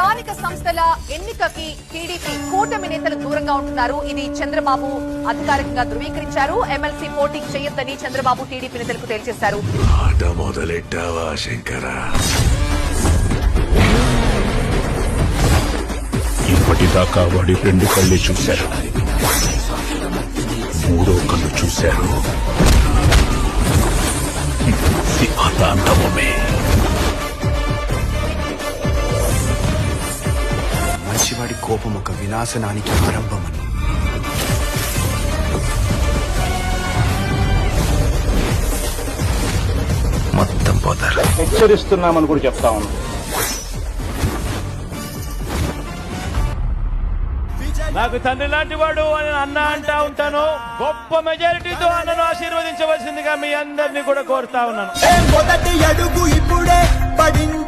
స్థానిక సంస్థల ఎన్నికకి టీడీపీ కూటమి నేతలు దూరంగా ఉంటున్నారు. ఇది చంద్రబాబు అధికారికంగా ధృవీకరించారు. ఎమ్మెల్సీ పోటీ చేయొద్దని చంద్రబాబు టీడీపీ నేతలకు తేల్చేశారు. ఆట మొదలెట్టావా శంకర? ఇప్పటిదాకా వాడి 2 కళ్ళు చూశారు, 3వ కళ్ళు చూశారు. ఆతాంతమే. మంచివాడి కోపం ఒక వినాశనానికి ఆరంభమని. మొత్తం పోతారు. హెచ్చరిస్తున్నామని కూడా చెప్తా ఉన్నాం. నాకు తండ్రి లాంటి వాడు అని అన్న అంటా ఉంటాను. గొప్ప మెజారిటీతో అన్నను ఆశీర్వదించవలసిందిగా మీ అందరినీ కూడా కోరుతా ఉన్నాను. మొదటి అడుగు ఇప్పుడే పడింది.